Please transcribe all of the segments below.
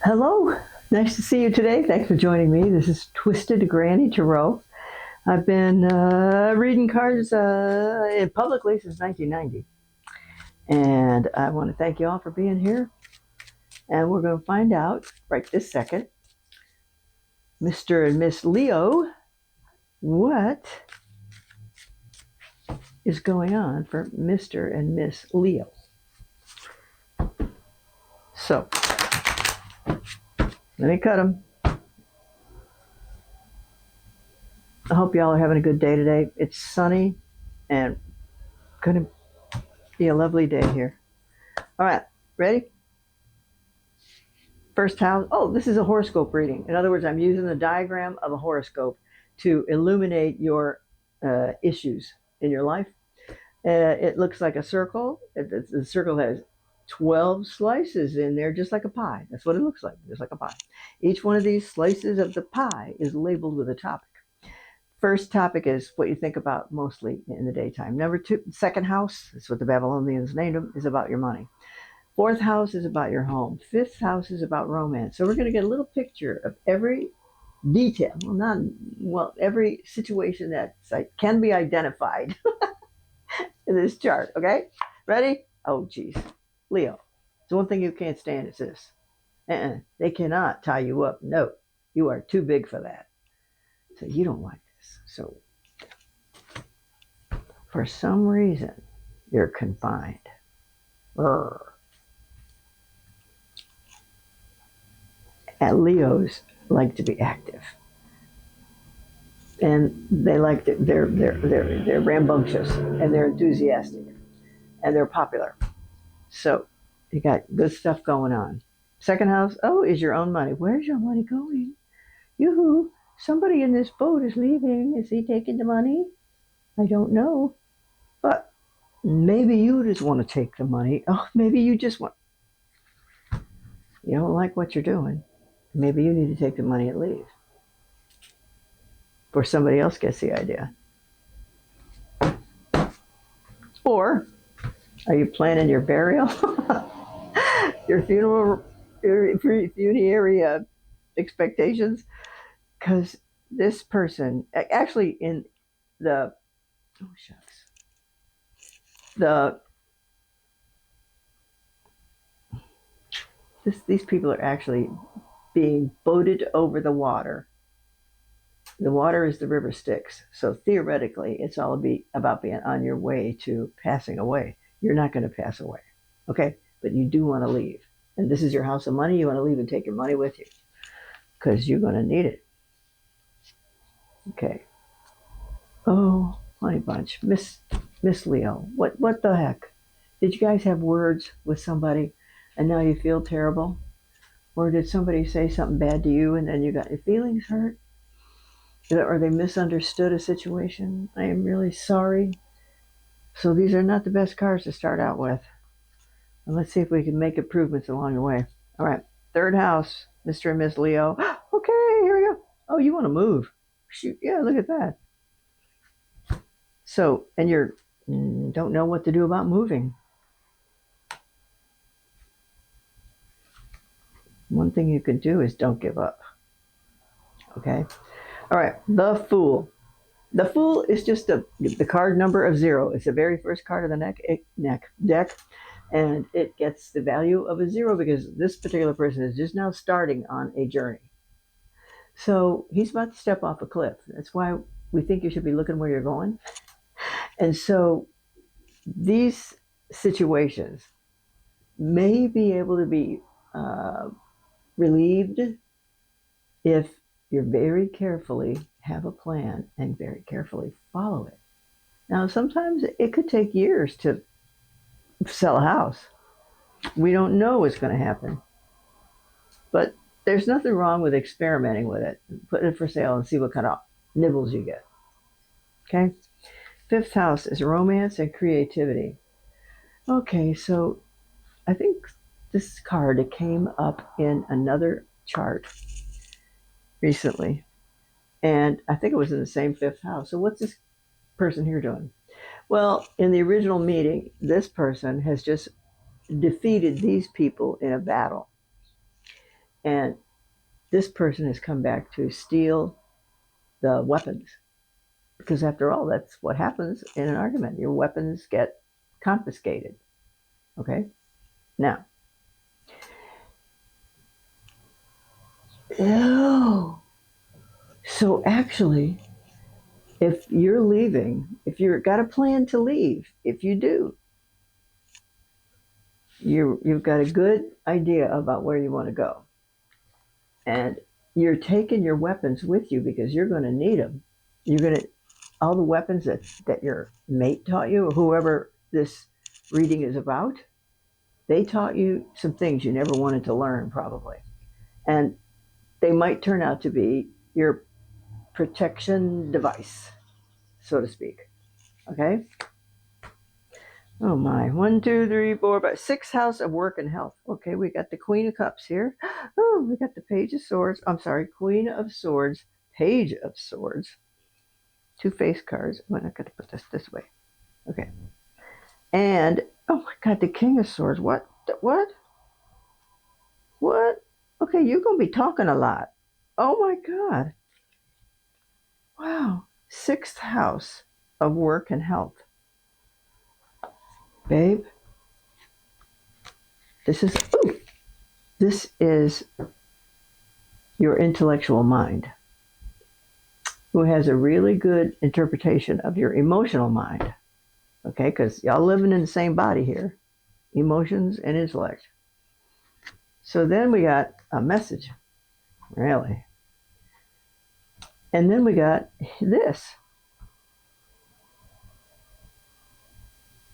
Hello, nice to see you today. Thanks for joining me. This is Twisted Granny Tarot. I've been reading cards publicly since 1990, and I want to thank you all for being here. And we're going to find out right this second, Mr. and Miss Leo, what is going on for Mr. and Miss Leo. So, let me cut them. I hope y'all are having a good day today. It's sunny and going to be a lovely day here. All right, ready? First house. Oh, this is a horoscope reading. In other words, I'm using the diagram of a horoscope to illuminate your issues in your life. It looks like a circle. The circle has 12 slices in there, just like a pie. That's what it looks like, just like a pie. Each one of these slices of the pie is labeled with a topic. First topic is what you think about mostly in the daytime. Number two, second house, that's what the Babylonians named them, is about your money. Fourth house is about your home. Fifth house is about romance. So we're going to get a little picture of every detail, every situation that can be identified in this chart. Okay, ready? Oh, geez, Leo. The one thing you can't stand is this. They cannot tie you up. No, you are too big for that. So you don't like this. So for some reason, you're confined. Urgh. And Leos like to be active, and they like to, they're rambunctious and they're enthusiastic and they're popular. So you got good stuff going on. Second house, oh, is your own money. Where's your money going? Yoo-hoo! Somebody in this boat is leaving. Is he taking the money? I don't know, but maybe you just want to take the money. Oh, maybe you don't like what you're doing. Maybe you need to take the money and leave before somebody else gets the idea. Or are you planning your burial, your funeral, your funerary expectations? Because this person, actually, in the oh shucks, the these people are actually being boated over the water. The water is the river Styx, so theoretically, it's all about being on your way to passing away. You're not going to pass away, okay? But you do want to leave, and this is your house of money. You want to leave and take your money with you because you're going to need it. Okay. Oh, honey bunch, Miss Leo, what the heck? Did you guys have words with somebody, and now you feel terrible? Or did somebody say something bad to you, and then you got your feelings hurt? Or they misunderstood a situation? I am really sorry. So these are not the best cards to start out with. And let's see if we can make improvements along the way. All right, third house, Mr. and Miss Leo. Okay, here we go. Oh, you want to move? Shoot, yeah, look at that. So, and you're don't know what to do about moving. One thing you can do is don't give up. Okay. All right. The Fool. The Fool is just the card number of 0. It's the very first card of the deck, and it gets the value of a 0 because this particular person is just now starting on a journey. So he's about to step off a cliff. That's why we think you should be looking where you're going. And so these situations may be able to be relieved if you very carefully have a plan and very carefully follow it. Now, sometimes it could take years to sell a house. We don't know what's going to happen, but there's nothing wrong with experimenting with it, putting it for sale and see what kind of nibbles you get. Okay. Fifth house is romance and creativity. Okay, so I think this card came up in another chart recently, and I think it was in the same fifth house. So what's this person here doing? Well, in the original meeting, this person has just defeated these people in a battle. And this person has come back to steal the weapons. Because after all, that's what happens in an argument. Your weapons get confiscated. Okay? Now, ew. So actually, if you're leaving, if you've got a plan to leave, if you do, you've got a good idea about where you want to go. And you're taking your weapons with you because you're going to need them. You're going to, all the weapons that your mate taught you, or whoever this reading is about, they taught you some things you never wanted to learn, probably. And they might turn out to be your protection device, so to speak. Okay? Oh my. 1, 2, 3, 4, 5, 6 house of work and health. Okay, we got the Queen of Cups here. Oh, we got the Page of Swords. I'm sorry, Queen of Swords, Page of Swords. 2 face cards. I'm not going to put this way. Okay. And, oh my God, the King of Swords. What? What? What? Okay, you're going to be talking a lot. Oh my God. Wow. 6th house of work and health. Babe, this is your intellectual mind, who has a really good interpretation of your emotional mind. Okay, because y'all living in the same body here, emotions and intellect. So then we got a message, really. And then we got this.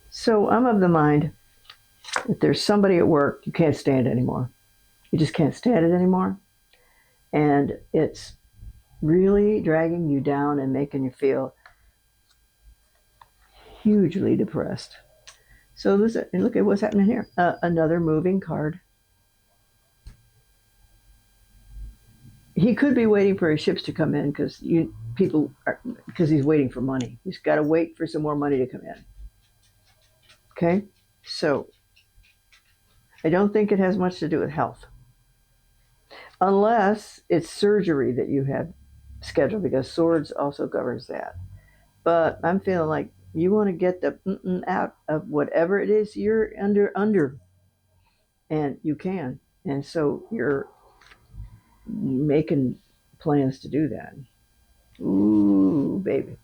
So I'm of the mind that there's somebody at work you can't stand anymore. You just can't stand it anymore. And it's really dragging you down and making you feel hugely depressed. So this, and look at what's happening here. Another moving card. He could be waiting for his ships to come in because he's waiting for money. He's got to wait for some more money to come in. Okay, so I don't think it has much to do with health, unless it's surgery that you have scheduled, because swords also governs that. But I'm feeling like you want to get the out of whatever it is you're under, and you can, and so you're making plans to do that. Ooh, baby.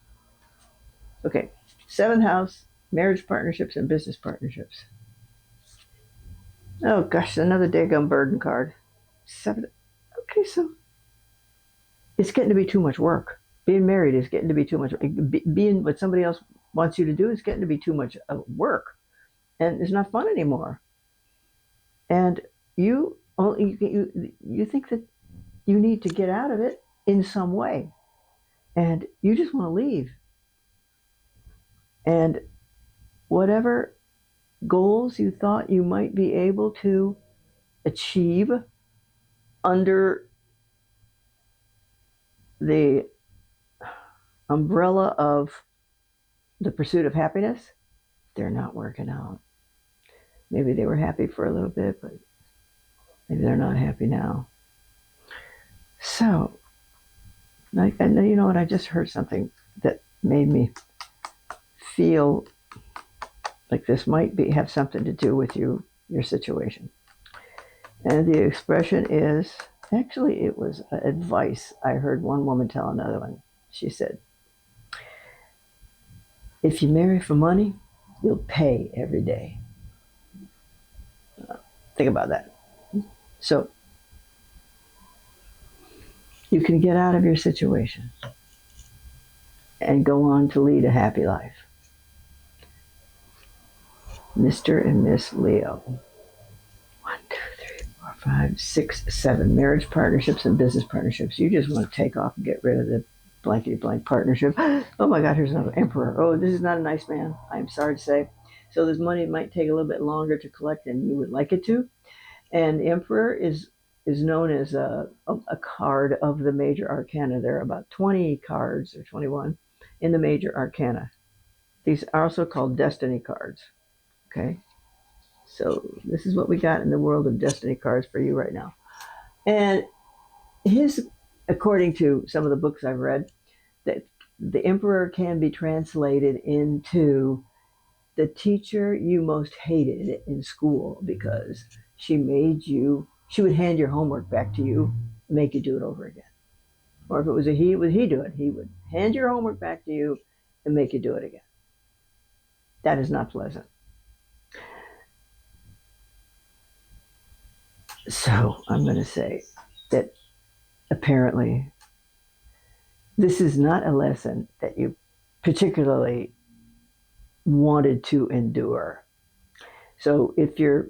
Okay, 7th house, marriage partnerships and business partnerships. Oh gosh, another daggum burden card. 7. Okay, so it's getting to be too much work. Being married is getting to be too much. Being what somebody else wants you to do is getting to be too much work, and it's not fun anymore. And you think that you need to get out of it in some way, and you just want to leave. And whatever goals you thought you might be able to achieve under the umbrella of the pursuit of happiness, they're not working out. Maybe they were happy for a little bit, but maybe they're not happy now. So, and you know what? I just heard something that made me feel like this might have something to do with your situation. And the expression is, actually, it was advice I heard one woman tell another one. She said, if you marry for money, you'll pay every day. Think about that. So you can get out of your situation and go on to lead a happy life. Mr. and Miss Leo. 1, 2, 3, 4, 5, 6, 7. Marriage partnerships and business partnerships. You just want to take off and get rid of the blankety blank partnership. Oh my God, here's another emperor. Oh, this is not a nice man, I'm sorry to say. So this money might take a little bit longer to collect than you would like it to. And the emperor is known as a card of the major arcana. There are about 20 cards, or 21, in the major arcana. These are also called destiny cards. Okay, so this is what we got in the world of destiny cards for you right now. And his, according to some of the books I've read, that the emperor can be translated into the teacher you most hated in school because she would hand your homework back to you, make you do it over again. Or if it was a he, would he do it? He would hand your homework back to you and make you do it again. That is not pleasant. So I'm going to say that apparently this is not a lesson that you particularly wanted to endure. So if you're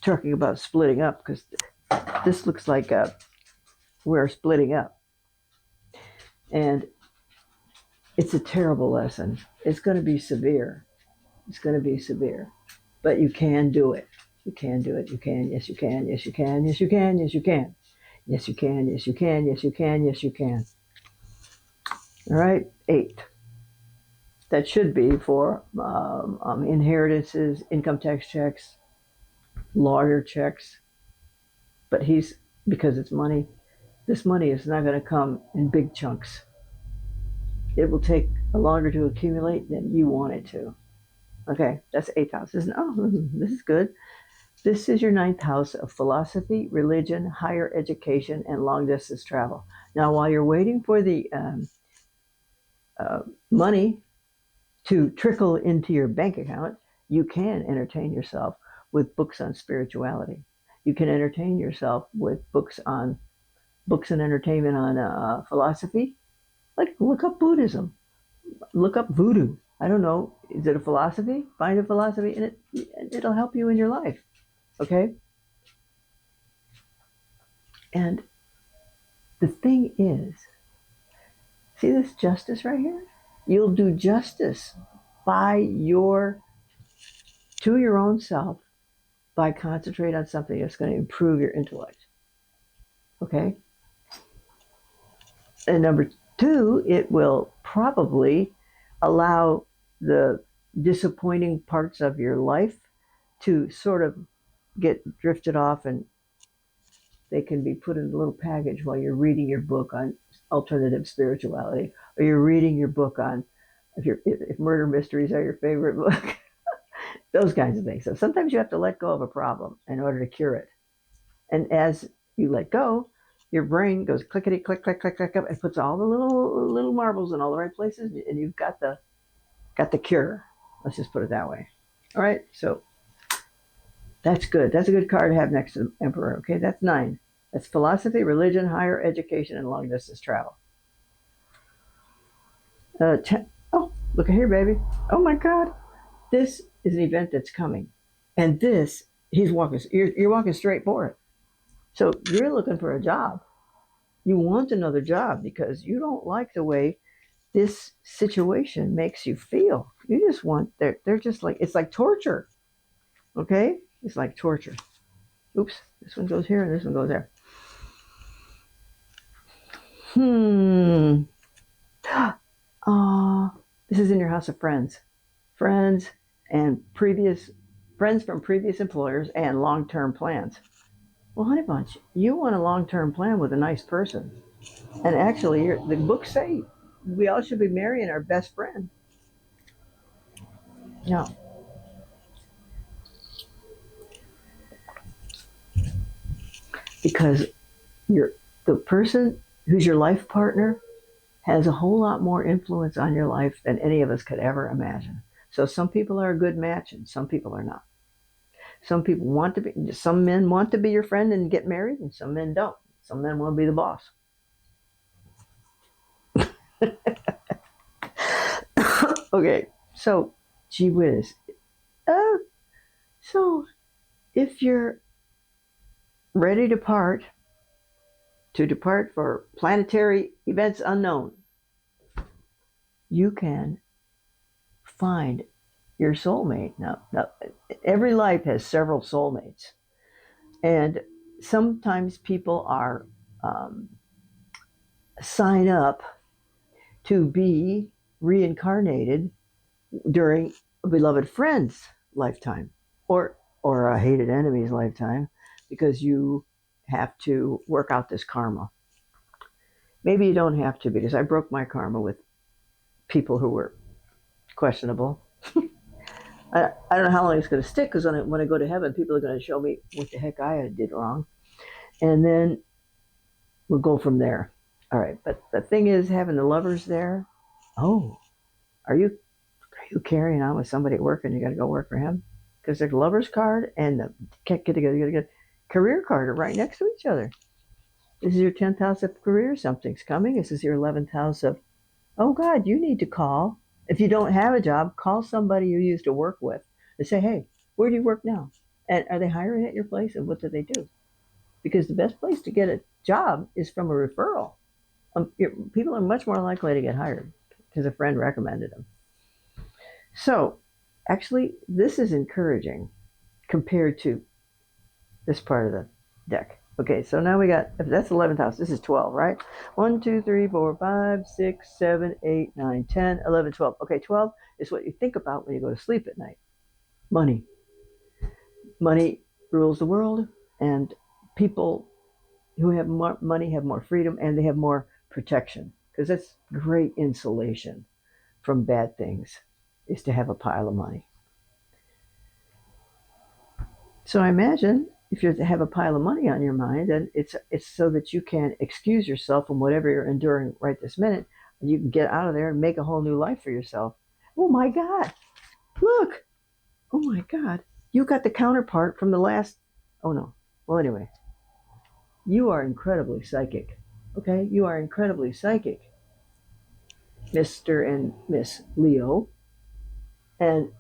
talking about splitting up, because this looks like we're splitting up, and it's a terrible lesson. It's going to be severe. It's going to be severe, but you can do it. You can do it. You can. Yes, you can. Yes, you can. Yes, you can. Yes, you can. Yes, you can. Yes, you can. Yes, you can. Yes, you can. All right. 8. That should be for inheritances, income tax checks, lawyer checks. But because it's money, this money is not going to come in big chunks. It will take longer to accumulate than you want it to. Okay, that's 8th house. This is good. This is your 9th house of philosophy, religion, higher education, and long distance travel. Now, while you're waiting for the money to trickle into your bank account, you can entertain yourself with books on spirituality. You can entertain yourself with books and entertainment on philosophy. Like look up Buddhism, look up voodoo. I don't know. Is it a philosophy? Find a philosophy, and it'll help you in your life. Okay. And the thing is, see this justice right here? You'll do justice by to your own self by concentrate on something that's going to improve your intellect. Okay? And number 2, it will probably allow the disappointing parts of your life to sort of get drifted off, and they can be put in a little package while you're reading your book on alternative spirituality, or you're reading your book on if murder mysteries are your favorite book, those kinds of things. So sometimes you have to let go of a problem in order to cure it. And as you let go, your brain goes clickety click click click click up and puts all the little marbles in all the right places, and you've got the cure. Let's just put it that way. All right, so that's good. That's a good card to have next to the Emperor. Okay, that's 9. That's philosophy, religion, higher education, and long distance travel. 10. Oh, look at here, baby. Oh my God, this is an event that's coming, and this he's walking. You're walking straight for it. So you're looking for a job. You want another job because you don't like the way this situation makes you feel. You just want they're just like it's like torture. Okay, it's like torture. Oops, this one goes here and this one goes there. Hmm. This is in your house of friends, friends and previous friends from previous employers and long-term plans. Well, honey bunch, you want a long-term plan with a nice person, and actually, the books say we all should be marrying our best friend. No, because you're the person who's your life partner has a whole lot more influence on your life than any of us could ever imagine. So some people are a good match and some people are not. Some men want to be your friend and get married, and some men don't. Some men want to be the boss. Okay, so gee whiz. Uh, so if you're ready to depart for planetary events unknown, you can find your soulmate. Now, every life has several soulmates, and sometimes people are sign up to be reincarnated during a beloved friend's lifetime or a hated enemy's lifetime because you have to work out this karma. Maybe you don't have to, because I broke my karma with people who were questionable. I don't know how long it's going to stick, because when I go to heaven, people are going to show me what the heck I did wrong. And then we'll go from there. All right. But the thing is, having the lovers there, oh, are you carrying on with somebody at work and you got to go work for him? Because the lover's card and the get together career card are right next to each other. This is your 10th house of career. Something's coming. This is your 11th house of, oh God, you need to call. If you don't have a job, call somebody you used to work with and say, hey, where do you work now? And are they hiring at your place? And what do they do? Because the best place to get a job is from a referral. People are much more likely to get hired because a friend recommended them. So, actually, this is encouraging compared to this part of the deck. Okay, so now we got, if that's 11th house, this is 12, right? 1, 2, 3, 4, 5, 6, 7, 8, 9, 10, 11, 12. Okay, 12 is what you think about when you go to sleep at night. Money. Money rules the world, and people who have more money have more freedom, and they have more protection, because that's great insulation from bad things, is to have a pile of money. So I imagine if you have a pile of money on your mind, then it's so that you can excuse yourself from whatever you're enduring right this minute, and you can get out of there and make a whole new life for yourself. Oh my God, look! Oh my God, you got the counterpart from the last. Oh no. Well, anyway, you are incredibly psychic. Okay, you are incredibly psychic, Mr. and Miss Leo, and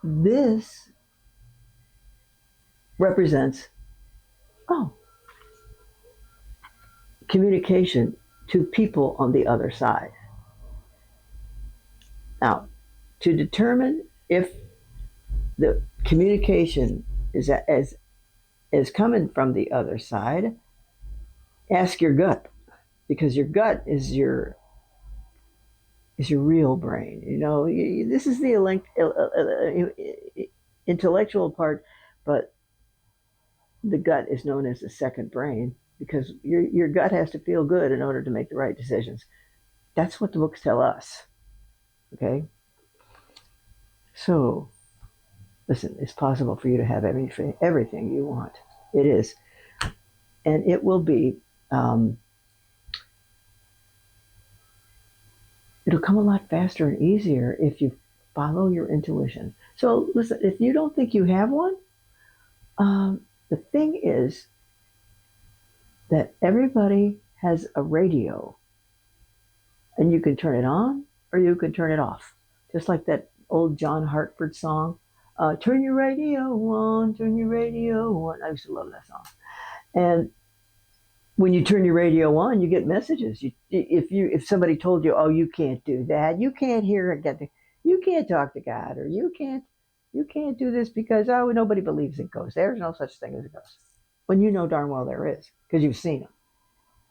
this represents, oh, communication to people on the other side. Now, to determine if the communication is coming from the other side, ask your gut, because your gut is your real brain. You know, this is the intellectual part, but the gut is known as the second brain, because your gut has to feel good in order to make the right decisions. That's what the books tell us. Okay? So, listen, it's possible for you to have everything you want. It is. And it will be, it'll come a lot faster and easier if you follow your intuition. So, listen, if you don't think you have one, the thing is that everybody has a radio, and you can turn it on or you can turn it off. Just like that old John Hartford song, turn your radio on, turn your radio on. I used to love that song. And when you turn your radio on, you get messages. If somebody told you, oh, you can't do that, you can't you can't talk to God, or you can't do this because, oh, nobody believes in ghosts. There's no such thing as a ghost. When you know darn well there is, because you've seen them.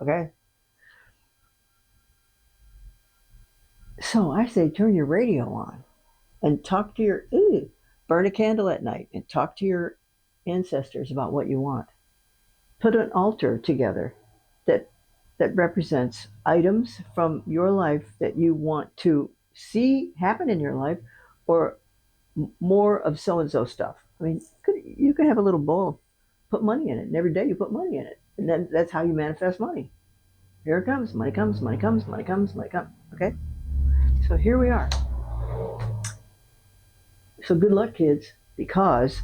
Okay? So I say turn your radio on and talk to burn a candle at night and talk to your ancestors about what you want. Put an altar together that represents items from your life that you want to see happen in your life, or more of so and so stuff. I mean, you could have a little bowl, put money in it, and every day you put money in it, and then that's how you manifest money. Here it comes, money comes, money comes, money comes, money comes. Okay, so here we are. So good luck, kids, because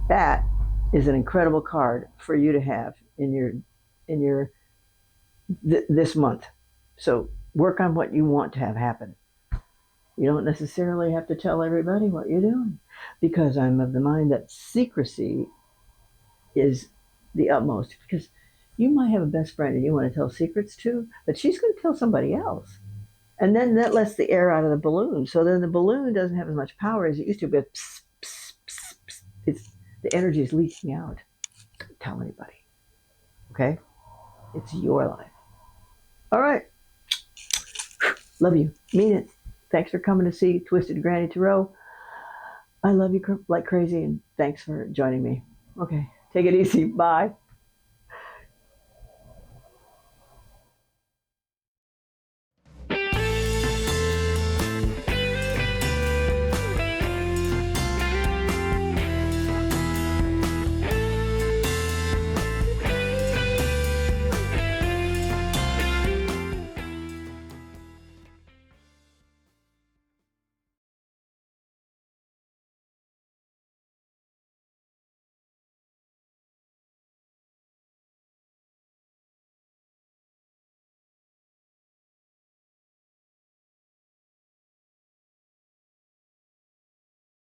that is an incredible card for you to have in your this month. So work on what you want to have happen. You don't necessarily have to tell everybody what you're doing, because I'm of the mind that secrecy is the utmost. Because you might have a best friend and you want to tell secrets to, but she's going to tell somebody else. And then that lets the air out of the balloon. So then the balloon doesn't have as much power as it used to, but pss, pss, pss, pss. The energy is leaking out. Don't tell anybody. Okay? It's your life. All right. Love you. Mean it. Thanks for coming to see Twisted Granny Tarot. I love you like crazy, and thanks for joining me. Okay. Take it easy. Bye.